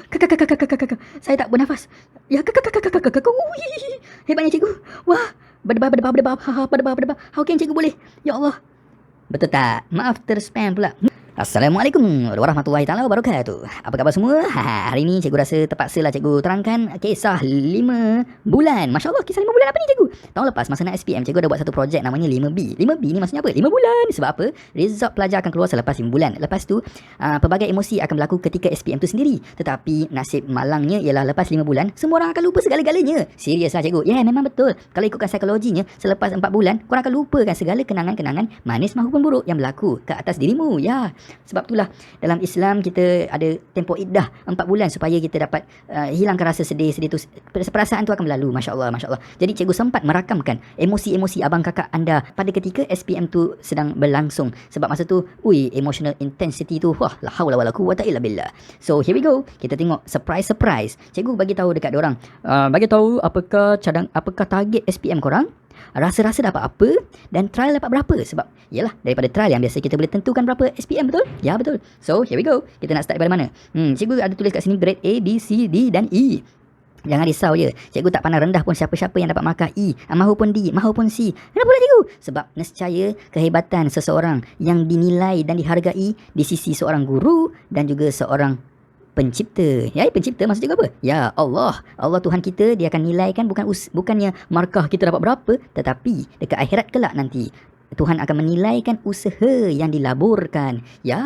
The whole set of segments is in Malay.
Kakak, kakak, kakak, kakak, kakak. Saya tak bernafas. Ya, kakak, kakak, kakak, kakak, kakak. Hebatnya cikgu. Wah, berdebar, berdebar, berdebar. Ha, berdebar, berdebar. How can cikgu boleh? Ya Allah. Betul tak? Maaf terspam pula. Assalamualaikum warahmatullahi taala wabarakatuh. Apa khabar semua? Hari ini cikgu rasa terpaksalah cikgu terangkan kisah 5 bulan. Masya Allah, kisah 5 bulan apa ni cikgu? Tahun lepas masa nak SPM, cikgu ada buat satu projek namanya 5B. 5B ni maksudnya apa? 5 bulan. Sebab apa? Result pelajar akan keluar selepas 5 bulan. Lepas tu, pelbagai emosi akan berlaku ketika SPM tu sendiri. Tetapi nasib malangnya ialah lepas 5 bulan, semua orang akan lupa segala-galanya. Serius lah cikgu. Ya, memang betul. Kalau ikutkan psikologinya, selepas 4 bulan, korang akan lupakan segala kenangan-kenangan manis maupun buruk yang berlaku ke atas dirimu. Ya. Sebab itulah dalam Islam kita ada tempoh iddah 4 bulan supaya kita dapat hilangkan rasa sedih-sedih tu. Perasaan tu akan berlalu. Masya Allah, Masya Allah. Jadi cikgu sempat merakamkan emosi-emosi abang kakak anda pada ketika SPM tu sedang berlangsung. Sebab masa tu, emotional intensity tu, wah, la haula wala quwwata illa billah. So here we go. Kita tengok surprise. Cikgu bagi tahu dekat diorang. Bagi tahu apakah target SPM korang? Rasa-rasa dapat apa dan trial dapat berapa? Sebab yalah, daripada trial yang biasa kita boleh tentukan berapa SPM, betul? Ya, betul. So here we go. Kita nak start daripada mana? Cikgu ada tulis kat sini grade A, B, C, D dan E. Jangan risau je. Cikgu tak pandang rendah pun siapa-siapa yang dapat markah E, mahupun D, mahupun C. Kenapa pula cikgu? Sebab nescaya kehebatan seseorang yang dinilai dan dihargai di sisi seorang guru dan juga seorang pencipta. Ya, pencipta maksud cikgu apa? Ya, Allah. Allah Tuhan kita, dia akan nilaikan bukannya markah kita dapat berapa, tetapi dekat akhirat kelak nanti Tuhan akan menilaikan usaha yang dilaburkan. Ya,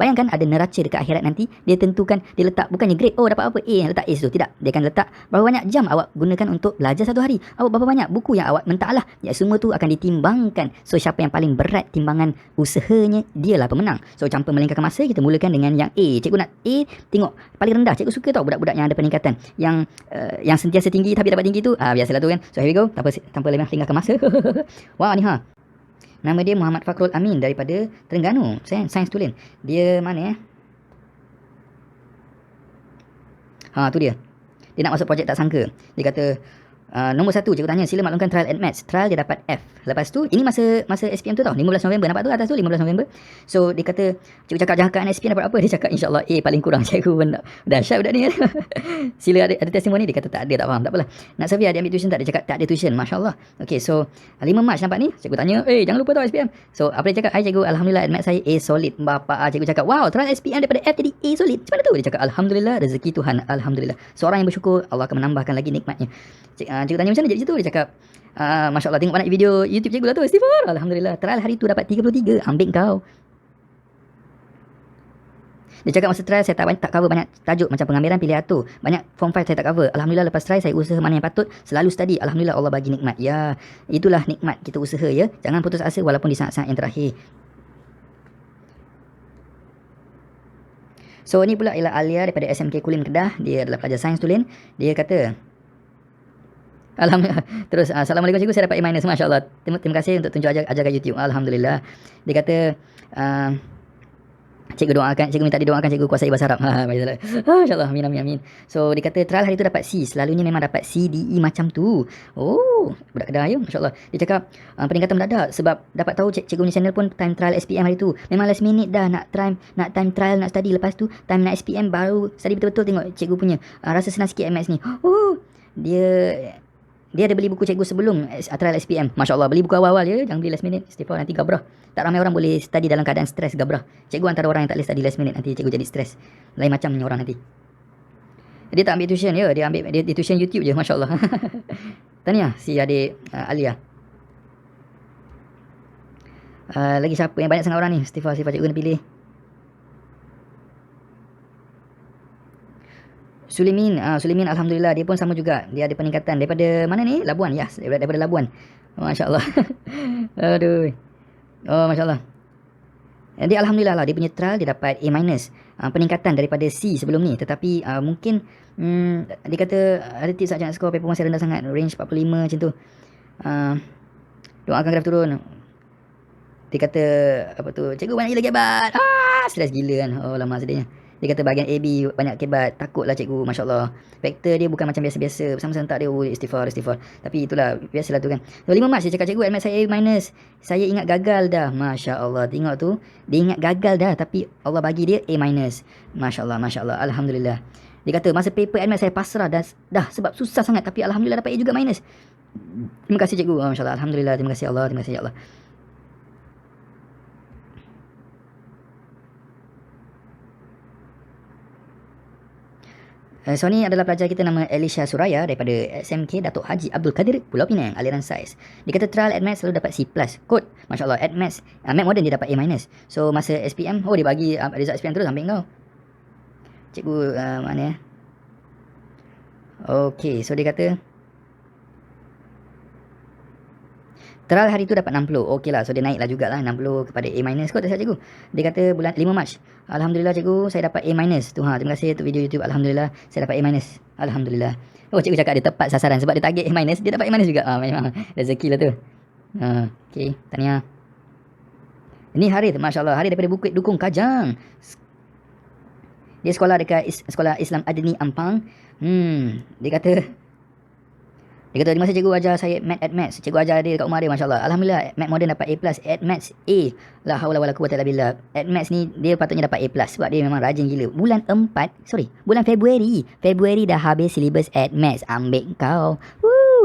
bayangkan ada neraca dekat akhirat nanti, dia tentukan, dia letak bukannya grade, dapat apa A, letak A tu. Tidak, dia akan letak berapa banyak jam awak gunakan untuk belajar satu hari, awak berapa banyak buku yang awak mentahlah. Ya, semua tu akan ditimbangkan. So siapa yang paling berat timbangan usahanya, dialah pemenang. So tanpa melengahkan masa, kita mulakan dengan yang A. Cikgu nak A, tengok paling rendah. Cikgu suka tau budak-budak yang ada peningkatan, yang sentiasa tinggi tapi dapat tinggi tu. Biasalah tu kan. So here we go, tanpa lengahkan masa. Wah ni ha. Nama dia Muhammad Fakrul Amin daripada Terengganu. Sains tulen. Dia mana tu dia. Dia nak masuk projek tak sangka. Dia kata, nombor 1, cikgu tanya, sila maklumkan trial at maths. Trial dia dapat F. Lepas tu, ini masa SPM tu tau, 15 November. Nampak tu atas tu, 15 November. So, dia kata, cikgu cakap jangkaan SPM dapat apa? Dia cakap, insyaAllah A paling kurang. Cikgu pun dahsyat budak ni. Sila ada testimoni. Dia kata, tak ada, tak faham. Tak apalah. Nak survey, dia ambil tuition tak? Dia cakap, tak ada tuition. Masya Allah. Okay, so, 5 Mac nampak ni. Cikgu tanya, jangan lupa tau SPM. So, apa dia cakap? Hai cikgu, Alhamdulillah, at maths saya A solid. Bapak, cikgu cakap, wow, trial SPM daripada F jadi A solid. Macam mana tu? Dia cakap, Alhamdulillah, rezeki Tuhan. Alhamdulillah. Seorang yang bersyukur, Allah akan menambahkan lagi nikmatnya. Cikgu tanya macam mana jadi situ? Dia cakap, Masya Allah, tengok banyak video YouTube cikgu lah tu, istighfar. Alhamdulillah, trial hari tu dapat 33. Ambil kau. Dia cakap masa trial saya tak cover banyak tajuk macam pengambilan pilihan tu. Banyak form 5 saya tak cover. Alhamdulillah lepas trial saya usaha mana yang patut, selalu study. Alhamdulillah Allah bagi nikmat. Ya, itulah nikmat kita usaha ya. Jangan putus asa walaupun di saat-saat yang terakhir. So ni pula ialah Alia daripada SMK Kulim Kedah. Dia adalah pelajar sains tulen. Dia kata, Alhamdulillah. Terus, Assalamualaikum cikgu, saya dapat A-. Masya Allah. Terima kasih untuk tunjuk ajarkan YouTube. Alhamdulillah. Dia kata, cikgu doakan, cikgu minta didoakan cikgu kuasai bahasa Arab. Masya Allah. Amin, amin, amin. So, dia kata trial hari tu dapat C. Selalunya memang dapat C, D, E macam tu. Oh, budak Kedah ya. Masya Allah. Dia cakap, peningkatan mendadak. Sebab dapat tahu cikgu punya channel pun time trial SPM hari tu. Memang last minute dah nak time trial, nak study. Lepas tu, time nak SPM baru study betul-betul. Tengok cikgu punya. Rasa senang sikit MX ni. Oh, dia ada beli buku cikgu sebelum trial SPM. Masya Allah, beli buku awal-awal ya. Jangan beli last minute. Istighfar, nanti gabrah. Tak ramai orang boleh study dalam keadaan stres, gabrah. Cikgu antara orang yang tak boleh study last minute. Nanti cikgu jadi stres. Lain macam ni orang nanti. Dia tak ambil tuition ya. Dia tuition YouTube je. Masya Allah. Tahniah si adik Alia. Lagi siapa yang banyak sangat orang ni? Istighfar cikgu kena pilih. Sulimin Alhamdulillah, dia pun sama juga. Dia ada peningkatan daripada mana ni? Labuan. Yes, daripada Labuan. Masya Allah. Aduh. Oh, Masya Allah. Dia Alhamdulillah lah, dia punya trial dia dapat A-. Peningkatan daripada C sebelum ni. Tetapi mungkin dia kata ada tips nak skor paper masih rendah sangat, range 45 macam tu. Doakan graf turun. Dia kata apa tu, cikgu banyak gila kebat. Stres gila kan. Oh lama sedihnya. Dia kata bahagian AB banyak kebat. Takutlah cikgu, Masya Allah. Vektor dia bukan macam biasa-biasa. Bersama sentak dia, istighfar. Tapi itulah, biasalah tu kan. 5 Mac dia cakap cikgu, admit saya A-. Saya ingat gagal dah. Masya Allah, tengok tu. Dia ingat gagal dah, tapi Allah bagi dia A-. Masya Allah, Alhamdulillah. Dia kata masa paper admin saya pasrah dah sebab susah sangat, tapi alhamdulillah dapat A juga minus. Terima kasih cikgu. Masya-Allah, alhamdulillah, terima kasih Allah, terima kasih ya Allah. So ni adalah pelajar kita nama Elisha Suraya daripada SMK Datuk Haji Abdul Kadir, Pulau Pinang, aliran saiz. Dia kata trial at maths selalu dapat C+. Kod, Masya Allah, at maths, math modern dia dapat A-. So masa SPM, dia bagi result SPM terus sampai kau. Cikgu mana ya? Okay, so dia kata trial hari tu dapat 60. Okey lah, so dia naik lah jugalah 60 kepada A- kot tak cikgu. Dia kata bulan 5 Mac. Alhamdulillah cikgu, saya dapat A-. Tu terima kasih untuk video YouTube. Alhamdulillah, saya dapat A-. Alhamdulillah. Oh, cikgu cakap dia tepat sasaran sebab dia target A-, dia dapat A- juga. Memang rezeki lah tu. Okey, tahniah. Ini Harith, masya-Allah, Harith daripada Bukit Dukung Kajang. Dia sekolah dekat Sekolah Islam Adni Ampang. Dia kata masa cikgu ajar saya maths, cikgu ajar dia dekat rumah dia, masya-Allah. Alhamdulillah, math modern dapat A+, at maths A. La haula wala quwwata illa billah. At maths ni dia patutnya dapat A+ sebab dia memang rajin gila. Bulan Februari dah habis silibus at maths. Ambil kau.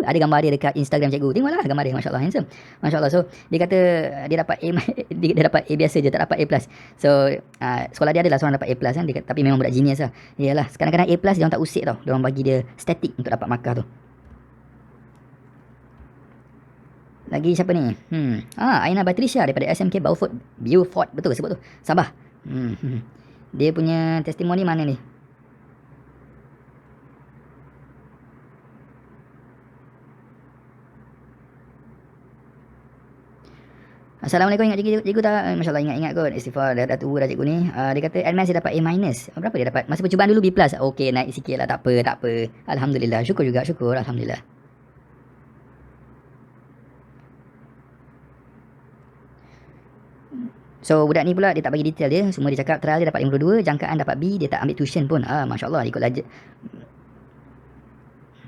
Ada gambar dia dekat Instagram cikgu. Tengoklah gambar dia, masya-Allah, handsome. Masya-Allah. So dia kata dia dapat A, dia dapat A biasa je, tak dapat A+. So sekolah dia adalah seorang dapat A+ kan, dia kata, tapi memang budak genius lah. Yalah, kadang-kadang A+ dia orang tak usik tau. Dia orang bagi dia statik untuk dapat markah tu. Lagi siapa ni? Aina Batrisha daripada SMK Beaufort, betul ke sebut tu? Sabah. Dia punya testimoni mana ni? Assalamualaikum, ingat cikgu tak? Masya-Allah, ingat kot. Istighfar, dah tua dah cikgu ni. Dia kata advance dia dapat A-. Berapa dia dapat? Masa percubaan dulu B+. Okey, naik sikit lah, tak apa. Alhamdulillah, syukur, alhamdulillah. So budak ni pula dia tak bagi detail dia. Semua dia cakap trial dia dapat 52, jangkaan dapat B, dia tak ambil tuition pun. Masya-Allah, ikut lajar.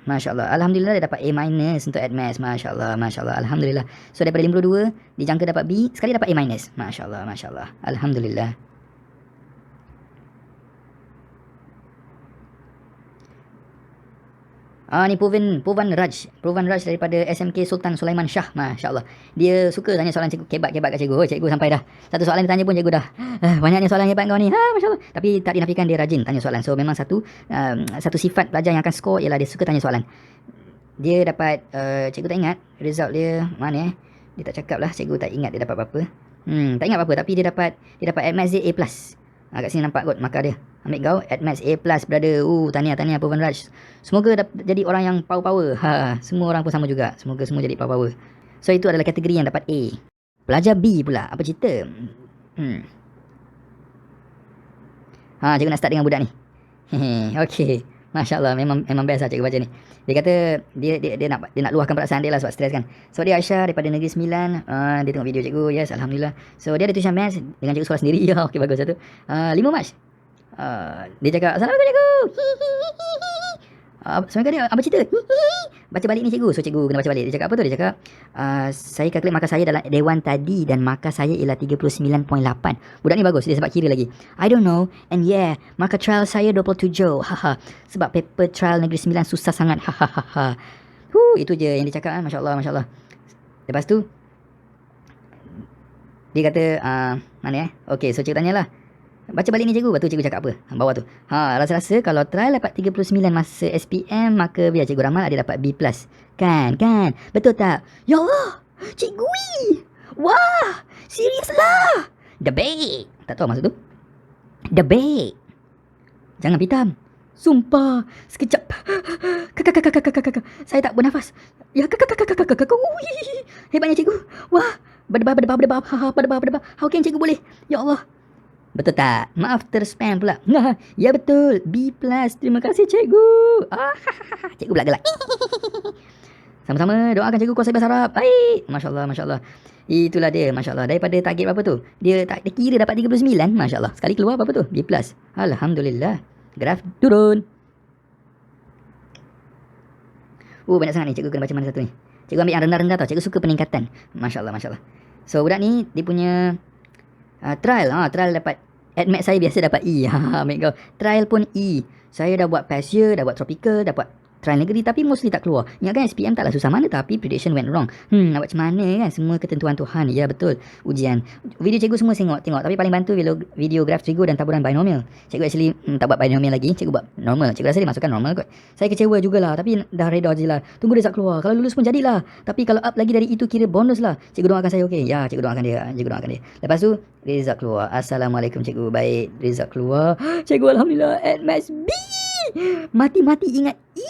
Masya-Allah. Alhamdulillah dia dapat A- untuk admaths. Masya-Allah, masya-Allah. Alhamdulillah. So daripada 52 dijangka dapat B, sekali dapat A-. Masya-Allah, masya-Allah. Alhamdulillah. Ni Puvan Raj daripada SMK Sultan Sulaiman Shah, masya-Allah. Dia suka tanya soalan cikgu, kebat kat cikgu. Cikgu sampai dah satu soalan dia tanya pun cikgu dah banyaknya soalan hebat kau ni. Masya-Allah. Tapi tak dinafikan dia rajin tanya soalan. So memang satu sifat pelajar yang akan skor ialah dia suka tanya soalan. Dia dapat cikgu tak ingat result dia mana dia tak cakap lah, cikgu tak ingat dia dapat berapa. Tak ingat berapa, tapi dia dapat admaths dia A+. Kat sini nampak kot markah dia. Ambil kau admaths A+, brother. Tahniah Puvan Raj. Semoga jadi orang yang power. Semua orang pun sama juga. Semoga semua jadi power. So itu adalah kategori yang dapat A. Pelajar B pula, apa cerita? Cikgu nak start dengan budak ni. Okey. Masya-Allah, memang best lah cikgu baca ni. Dia kata dia nak luahkan perasaan dia lah sebab stres kan. So dia Aisyah daripada Negeri Sembilan. Dia tengok video cikgu. Yes, alhamdulillah. So dia ada tuition maths dengan cikgu sekolah sendiri. Okey, bagus satu. 5 Mac. Dia cakap, "Assalamualaikum cikgu." Assalamualaikum dia, apa cerita? Baca balik ni cikgu. So cikgu kena baca balik. Dia cakap apa tu? Dia cakap, saya kalkulate markah saya dalam dewan tadi dan markah saya ialah 39.8. Budak ni bagus, dia sebab kira lagi. I don't know, and yeah, markah trial saya 27. Sebab paper trial Negeri Sembilan susah sangat. Itu je yang dia cakap. Masya-Allah, masya-Allah. Lepas tu dia kata mana okey, so cikgu tanyalah, baca balik ni cikgu. Lepas tu cikgu cakap apa bawah tu? Rasa-rasa kalau trial dapat 39 masa SPM, maka biar cikgu ramal dia dapat B+. Kan? Betul tak? Ya Allah, cikgu. Wah, serius lah. The baik. Tak tahu maksud tu. The baik. Jangan pitam. Sumpah. Sekejap. Kakak. Saya tak bernafas. Ya, kakak. Hebatnya cikgu. Wah, berdebar. How can cikgu boleh? Ya Allah. Betul tak? Maaf terspam pula. Ya betul. B+. Terima kasih cikgu. Cikgu pula gelak. Sama-sama doakan cikgu kuasa bahasa Arab. Baik. Masya-Allah, masya-Allah. Itulah dia, masya-Allah. Daripada target berapa tu? Dia kira dapat 39, masya-Allah. Sekali keluar berapa tu? B+. Alhamdulillah. Graf turun. Banyak sangat ni. Cikgu kena baca mana satu ni. Cikgu ambil yang rendah-rendah tau. Cikgu suka peningkatan. Masya-Allah, masya-Allah. So budak ni dia punya trial dapat Admat saya biasa dapat E. Ambil kau. Trial pun E. Saya dah buat past year, dah buat tropical, dah buat trial negeri tapi mostly tak keluar. Ingatkan SPM taklah susah mana tapi prediction went wrong. Nak buat macam mana kan? Semua ketentuan Tuhan. Ya betul. Ujian. Video cikgu semua tengok. Tapi paling bantu video graf cikgu dan taburan binomial. Cikgu actually tak buat binomial lagi. Cikgu buat normal. Cikgu rasa dia masukkan normal kot. Saya kecewa jugalah. Tapi dah reda je lah. Tunggu result keluar. Kalau lulus pun jadilah. Tapi kalau up lagi dari itu kira bonus lah. Cikgu doakan saya okey. Ya, cikgu doakan dia. Cikgu doakan dia. Lepas tu result keluar. Assalamualaikum cikgu. Baik. Result keluar. Cikgu alhamdulillah. Admath B. Mati-mati ingat E.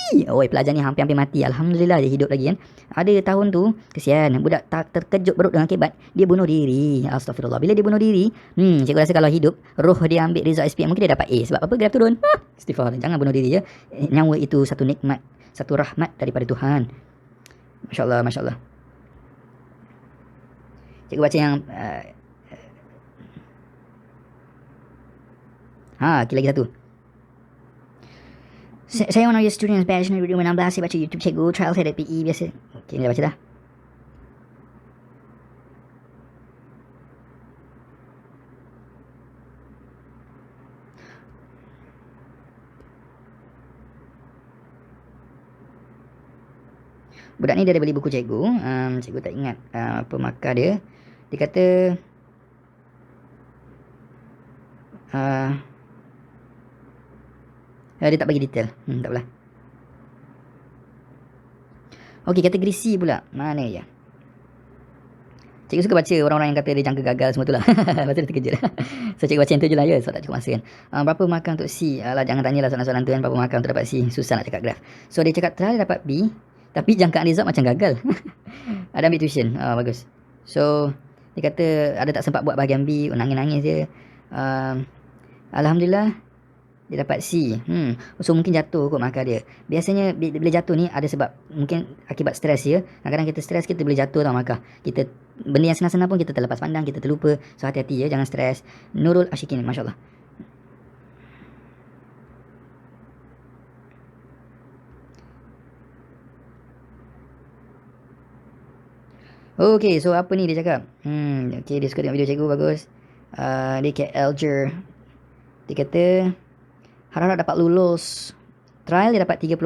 Oi, pelajar ni hampir-hampir mati. Alhamdulillah dia hidup lagi kan. Ada tahun tu, kesian. Budak tak terkejut perut dengan akibat. Dia bunuh diri. Astagfirullah. Bila dia bunuh diri, cikgu rasa kalau hidup, roh dia ambil result SPM, mungkin dia dapat A. Sebab apa? Graf turun. Istighfar. Jangan bunuh diri ya. Nyawa itu satu nikmat. Satu rahmat daripada Tuhan. Masya Allah, Masya Allah. Cikgu baca yang... lagi satu. Saya one of your students batch 2016. Saya baca YouTube cikgu. Trial saya dari PE biasa. Okey, ni dah baca dah. Budak ni dia ada beli buku cikgu. Cikgu tak ingat apa markah dia. Dia kata... dia tak bagi detail. Tak apalah. Okey, kategori C pula. Mana ya? Cikgu suka baca orang-orang yang kata dia jangka gagal semua tu lah. Lepas tu dia terkejut. So cikgu baca yang tu je lah ya. Sebab tak cukup masa kan. Berapa markah untuk C? Alah, jangan tanyalah soalan-soalan tu kan. Berapa markah untuk dapat C? Susah nak cakap graf. So dia cakap trial dapat B. Tapi jangkaan result macam gagal. Ada ambil tuition. Bagus. So dia kata ada tak sempat buat bahagian B. Nangis-nangis dia. Alhamdulillah dia dapat C. So mungkin jatuh kot markah dia. Biasanya bila jatuh ni ada sebab mungkin akibat stres ya. Kadang-kadang kita stres kita boleh jatuh tau markah. Kita benda yang senang-senang pun kita terlepas pandang, kita terlupa. So hati-hati ya, jangan stres. Nurul Ashikin, masya-Allah. Okay, so apa ni dia cakap? Okay, dia suka tengok video cikgu, bagus. Dia kat Alger. Dia kata harap-harap dapat lulus. Trial dia dapat 36.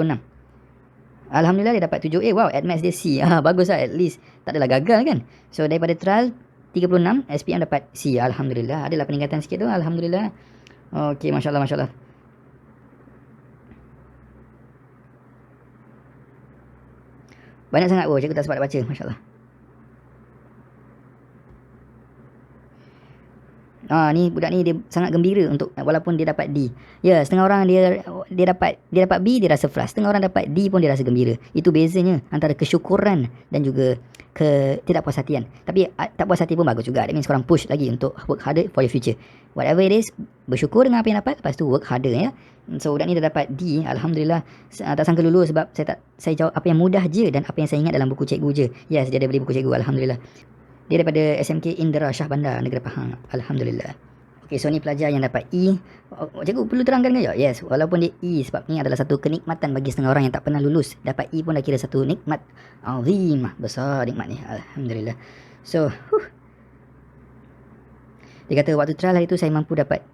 Alhamdulillah dia dapat 7. Wow, Admath dia C. Bagus lah, at least tak adalah gagal kan. So daripada trial 36, SPM dapat C. Alhamdulillah. Adalah peningkatan sikit tu. Alhamdulillah. Okay, Masya Allah, Masya Allah. Banyak sangat. Cikgu tak sempat baca. Masya Allah. Ni budak ni dia sangat gembira untuk walaupun dia dapat D. Ya, setengah orang dia dapat B dia rasa frust. Setengah orang dapat D pun dia rasa gembira. Itu bezanya antara kesyukuran dan juga tidak puas hatian. Tapi tak puas hati pun bagus juga. That means korang push lagi untuk work harder for your future. Whatever it is, bersyukur dengan apa yang dapat, lepas tu work harder ya. So budak ni dah dapat D, alhamdulillah. Tak sangka lulus sebab saya jawab apa yang mudah je dan apa yang saya ingat dalam buku cikgu je. Yes, dia ada beli buku cikgu, alhamdulillah. Dia daripada SMK Indra Shah Bandar, Negara Pahang. Alhamdulillah. Okay, so ni pelajar yang dapat E. Cikgu perlu terangkan ke? Yes, walaupun dia E sebab ni adalah satu kenikmatan bagi setengah orang yang tak pernah lulus. Dapat E pun dah kira satu nikmat azim. Besar nikmat ni. Alhamdulillah. So, dia kata waktu trial hari tu saya mampu dapat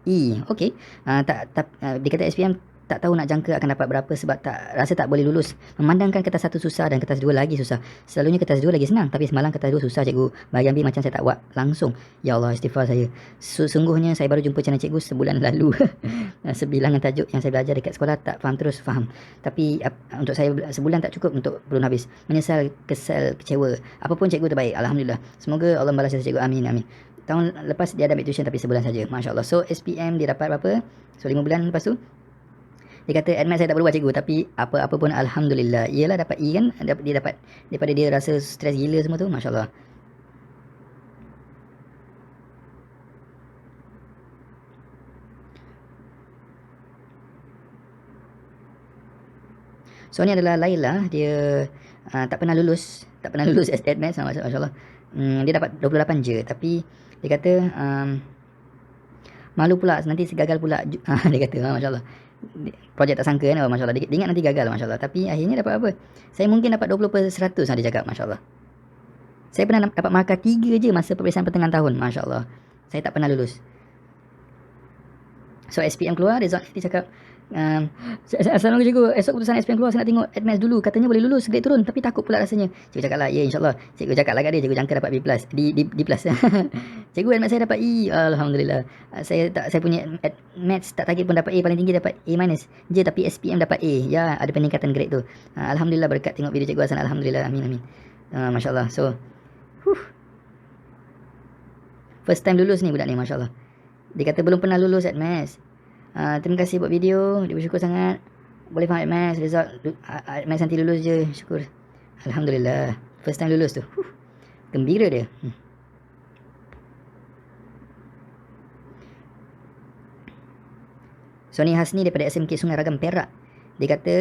E. Okay. Dia kata SPM tak tahu nak jangka akan dapat berapa sebab rasa tak boleh lulus. Memandangkan kertas 1 susah dan kertas 2 lagi susah. Selalunya kertas 2 lagi senang, tapi semalam kertas 2 susah cikgu. Bahagian B macam saya tak buat langsung. Ya Allah, istighfar saya. Sungguhnya saya baru jumpa channel cikgu sebulan lalu. Sebilangan tajuk yang saya belajar dekat sekolah tak faham terus faham. Tapi untuk saya sebulan tak cukup untuk belum habis. Menyesal, kesal, kecewa. Apapun cikgu terbaik. Alhamdulillah. Semoga Allah balas jasa cikgu. Amin, amin. Tahun lepas dia ada ambil tuition tapi sebulan saja. Masya Allah. So SPM dia dapat berapa? So 5 bulan lepas tu dia kata Admath saya tak berubah cikgu, tapi apa-apa pun alhamdulillah. Iyalah dapat E kan. Dia dapat daripada dia rasa stres gila semua tu. Masya Allah. So ni adalah Laila. Dia tak pernah lulus Admath. Masya Allah. Dia dapat 28 je. Tapi dia kata malu pula nanti gagal pula. Dia kata Masya Allah. Projek tak sangka kan. Masya Allah. Dia ingat nanti gagal. Masya Allah. Tapi akhirnya dapat apa? Saya mungkin dapat 20% dia cakap. Masya Allah. Saya pernah dapat markah 3 je masa peperiksaan pertengahan tahun. Masya Allah. Saya tak pernah lulus. So SPM keluar, result dia cakap, Assalamualaikum cikgu, esok keputusan SPM keluar, saya nak tengok advance dulu. Katanya boleh lulus, grade turun, tapi takut pula rasanya. Cikgu cakap lah, ya insyaAllah. Cikgu cakap lah kat dia, cikgu jangka dapat B+, D+. Cikgu, advance saya dapat E, Alhamdulillah. Saya punya maths tak target pun dapat A, paling tinggi dapat A- je, tapi SPM dapat A. Ya, ada peningkatan grade tu. Alhamdulillah, berkat tengok video cikgu Hasan, Alhamdulillah, amin. Masya Allah. So, first time lulus ni budak ni, Masya Allah. Dia kata belum pernah lulus at maths. Terima kasih buat video. Dia bersyukur sangat. Boleh faham at maths. Result at maths nanti lulus je. Syukur. Alhamdulillah. First time lulus tu. Gembira dia. Sony Hasni daripada SMK Sungai Ragam Perak. Dia kata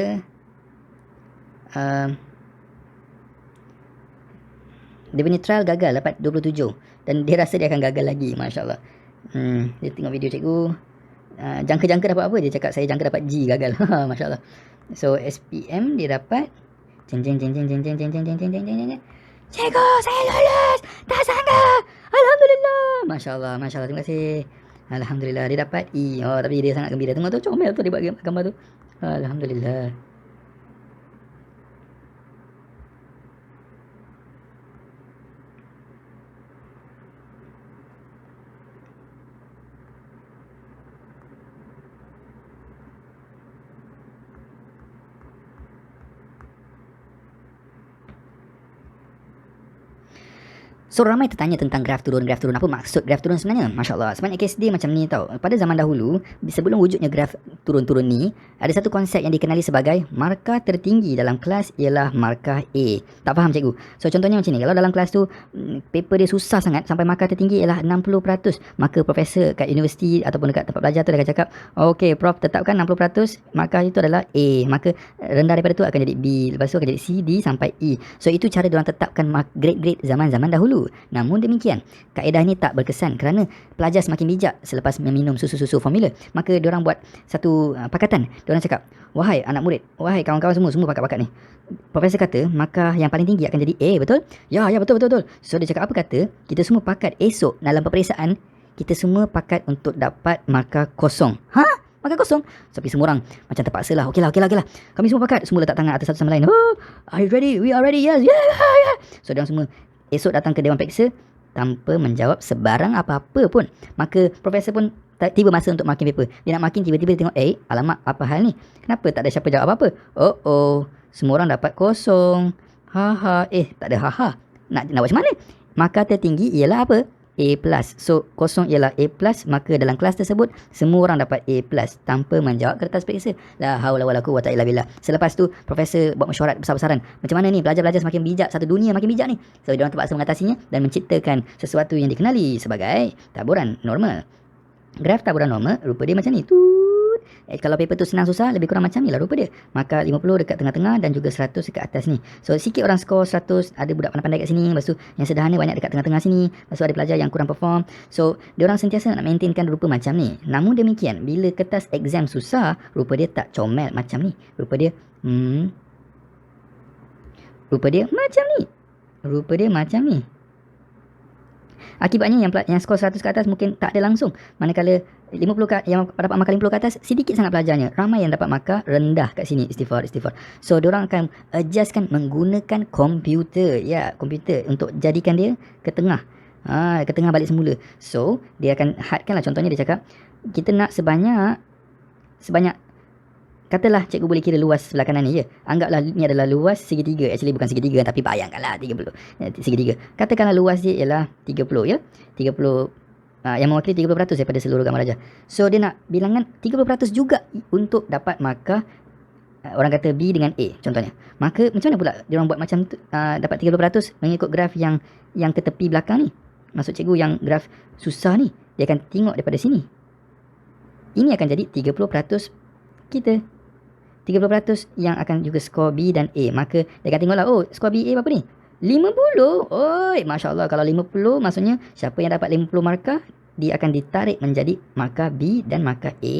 dia punya trial gagal dapat 27. Dan dia rasa dia akan gagal lagi. Masya Allah. Dia tengok video cikgu. Jangka dapat apa? Dia cakap saya jangka dapat G, gagal. Masya Allah. So SPM dia dapat cikgu, saya lulus, tak sangka, Alhamdulillah. Masya Allah, terima kasih. Alhamdulillah, dia dapat E. Tapi dia sangat gembira. Tengok tu, comel tu dia buat gambar tu. Alhamdulillah. So ramai tertanya tentang graf turun. Apa maksud graf turun sebenarnya? Masya Allah. Sebenarnya case dia macam ni tau. Pada zaman dahulu, sebelum wujudnya graf turun-turun ni, ada satu konsep yang dikenali sebagai markah tertinggi dalam kelas ialah markah A. Tak faham cikgu? So contohnya macam ni. Kalau dalam kelas tu, paper dia susah sangat sampai markah tertinggi ialah 60%. Maka profesor kat universiti ataupun dekat tempat belajar tu dia akan cakap, okay prof, tetapkan 60%, markah itu adalah A. Maka rendah daripada tu akan jadi B. Lepas tu akan jadi C, D sampai E. So itu cara diorang tetapkan grade-grade zaman-zaman dahulu. Namun demikian, kaedah ini tak berkesan kerana pelajar semakin bijak selepas meminum susu-susu formula. Maka diorang buat satu pakatan. Diorang cakap, wahai anak murid, wahai kawan-kawan semua pakat-pakat ni. Profesor kata, markah yang paling tinggi akan jadi A, betul? Ya, betul. So dia cakap apa kata, kita semua pakat esok dalam peperiksaan, kita semua pakat untuk dapat markah kosong. Markah kosong? Tapi semua orang macam terpaksa lah. Okeylah. Kami semua pakat. Semua letak tangan atas satu sama lain. Are you ready? We are ready. Yes. Yeah. So diorang semua esok datang ke Dewan Periksa tanpa menjawab sebarang apa-apa pun. Maka profesor pun tiba masa untuk marking paper. Dia nak marking, tiba-tiba tengok, alamak, apa hal ni? Kenapa tak ada siapa jawab apa-apa? Semua orang dapat kosong. Tak ada Nak buat macam mana? Markah tertinggi ialah apa? A+. So kosong ialah A+, maka dalam kelas tersebut semua orang dapat A+ tanpa menjawab kertas periksa. La haula wala quwwata illa billah. Selepas tu profesor buat mesyuarat besar-besaran. Macam mana ni pelajar-pelajar semakin bijak, satu dunia makin bijak ni. So diorang terpaksa mengatasinya dan menciptakan sesuatu yang dikenali sebagai taburan normal. Graf taburan normal rupa dia macam ni. Kalau paper tu senang susah, lebih kurang macam ni lah rupa dia. Maka 50 dekat tengah-tengah dan juga 100 dekat atas ni. So sikit orang skor 100, ada budak pandai-pandai kat sini. Lepas tu yang sederhana banyak dekat tengah-tengah sini. Lepas tu ada pelajar yang kurang perform. So diorang sentiasa nak maintainkan rupa macam ni. Namun demikian, bila kertas exam susah, rupa dia tak comel macam ni. Rupa dia macam ni. Akibatnya yang skor 100 ke atas mungkin tak ada langsung. Manakala 50 yang dapat markah 50 ke atas, sedikit sangat pelajarnya. Ramai yang dapat markah rendah kat sini. Istighfar. So diorang akan adjustkan menggunakan komputer. Ya, komputer untuk jadikan dia ke tengah. Ke tengah balik semula. So dia akan hadkan lah. Contohnya dia cakap, kita nak sebanyak katalah cikgu boleh kira luas sebelah kanan ni je. Anggaplah ni adalah luas segitiga. Actually bukan segitiga, tapi bayangkanlah 30. Segitiga. Katakanlah luas dia ialah 30 ya. 30 yang mewakili 30% daripada seluruh gambar rajah. So dia nak bilangan 30% juga untuk dapat markah orang kata B dengan A contohnya. Maka macam mana pula dia orang buat macam tu, dapat 30% mengikut graf yang ke tepi belakang ni. Maksud cikgu yang graf susah ni, dia akan tengok daripada sini. Ini akan jadi 30% kita. 30% yang akan juga skor B dan A. Maka dia akan tengoklah, skor B A berapa ni? 50. Masya Allah. Kalau 50 maksudnya siapa yang dapat 50 markah, dia akan ditarik menjadi markah B dan markah A.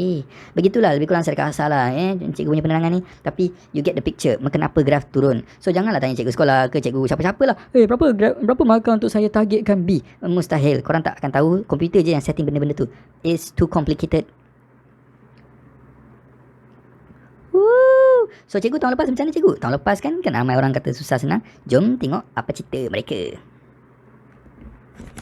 Begitulah lebih kurang secara kasar lah cikgu punya penerangan ni. Tapi you get the picture. Kenapa graf turun. So janganlah tanya cikgu sekolah ke cikgu siapa-siapa lah. Berapa markah untuk saya targetkan B? Mustahil. Korang tak akan tahu. Komputer je yang setting benda-benda tu. It's too complicated So cikgu tahun lepas macam mana cikgu? Tahun lepas kan ramai orang kata susah senang. Jom tengok apa cerita mereka.